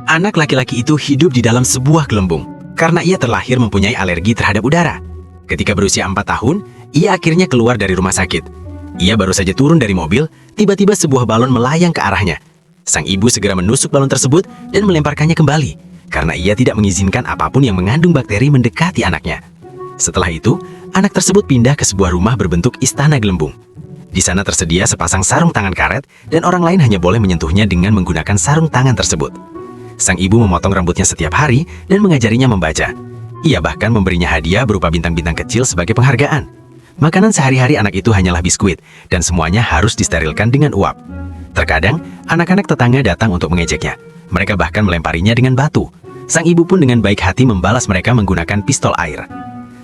Anak laki-laki itu hidup di dalam sebuah gelembung karena ia terlahir mempunyai alergi terhadap udara. Ketika berusia 4 tahun, ia akhirnya keluar dari rumah sakit. Ia baru saja turun dari mobil, tiba-tiba sebuah balon melayang ke arahnya. Sang ibu segera menusuk balon tersebut dan melemparkannya kembali karena ia tidak mengizinkan apapun yang mengandung bakteri mendekati anaknya. Setelah itu, anak tersebut pindah ke sebuah rumah berbentuk istana gelembung. Di sana tersedia sepasang sarung tangan karet dan orang lain hanya boleh menyentuhnya dengan menggunakan sarung tangan tersebut. Sang ibu memotong rambutnya setiap hari dan mengajarinya membaca. Ia bahkan memberinya hadiah berupa bintang-bintang kecil sebagai penghargaan. Makanan sehari-hari anak itu hanyalah biskuit dan semuanya harus disterilkan dengan uap. Terkadang, anak-anak tetangga datang untuk mengejeknya. Mereka bahkan melemparinya dengan batu. Sang ibu pun dengan baik hati membalas mereka menggunakan pistol air.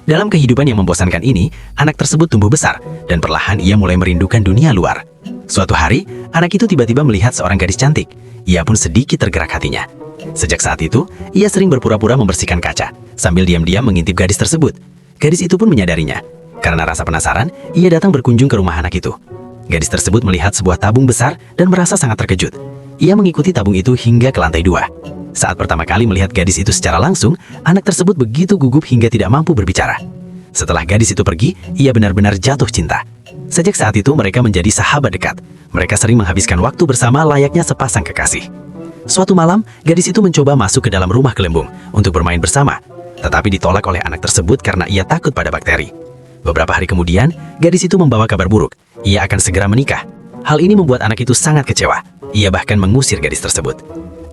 Dalam kehidupan yang membosankan ini, anak tersebut tumbuh besar dan perlahan ia mulai merindukan dunia luar. Suatu hari, anak itu tiba-tiba melihat seorang gadis cantik. Ia pun sedikit tergerak hatinya. Sejak saat itu, ia sering berpura-pura membersihkan kaca, sambil diam-diam mengintip gadis tersebut. Gadis itu pun menyadarinya. Karena rasa penasaran, ia datang berkunjung ke rumah anak itu. Gadis tersebut melihat sebuah tabung besar dan merasa sangat terkejut. Ia mengikuti tabung itu hingga ke lantai 2. Saat pertama kali melihat gadis itu secara langsung, anak tersebut begitu gugup hingga tidak mampu berbicara. Setelah gadis itu pergi, ia benar-benar jatuh cinta. Sejak saat itu mereka menjadi sahabat dekat. Mereka sering menghabiskan waktu bersama layaknya sepasang kekasih. Suatu malam, gadis itu mencoba masuk ke dalam rumah gelembung untuk bermain bersama, tetapi ditolak oleh anak tersebut karena ia takut pada bakteri. Beberapa hari kemudian, gadis itu membawa kabar buruk. Ia akan segera menikah. Hal ini membuat anak itu sangat kecewa. Ia bahkan mengusir gadis tersebut.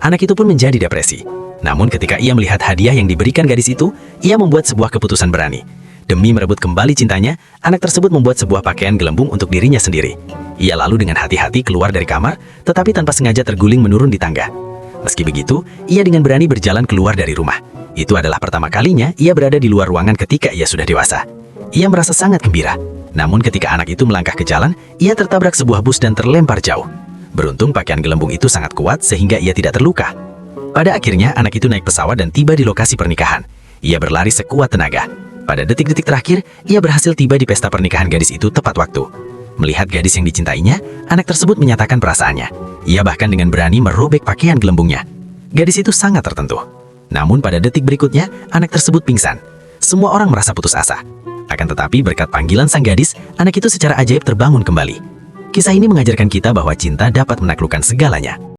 Anak itu pun menjadi depresi. Namun ketika ia melihat hadiah yang diberikan gadis itu, ia membuat sebuah keputusan berani. Demi merebut kembali cintanya, anak tersebut membuat sebuah pakaian gelembung untuk dirinya sendiri. Ia lalu dengan hati-hati keluar dari kamar, tetapi tanpa sengaja terguling menurun di tangga. Meski begitu, ia dengan berani berjalan keluar dari rumah. Itu adalah pertama kalinya ia berada di luar ruangan ketika ia sudah dewasa. Ia merasa sangat gembira. Namun ketika anak itu melangkah ke jalan, ia tertabrak sebuah bus dan terlempar jauh. Beruntung pakaian gelembung itu sangat kuat sehingga ia tidak terluka. Pada akhirnya, anak itu naik pesawat dan tiba di lokasi pernikahan. Ia berlari sekuat tenaga. Pada detik-detik terakhir, ia berhasil tiba di pesta pernikahan gadis itu tepat waktu. Melihat gadis yang dicintainya, anak tersebut menyatakan perasaannya. Ia bahkan dengan berani merobek pakaian gelembungnya. Gadis itu sangat tertentu. Namun pada detik berikutnya, anak tersebut pingsan. Semua orang merasa putus asa. Akan tetapi berkat panggilan sang gadis, anak itu secara ajaib terbangun kembali. Kisah ini mengajarkan kita bahwa cinta dapat menaklukkan segalanya.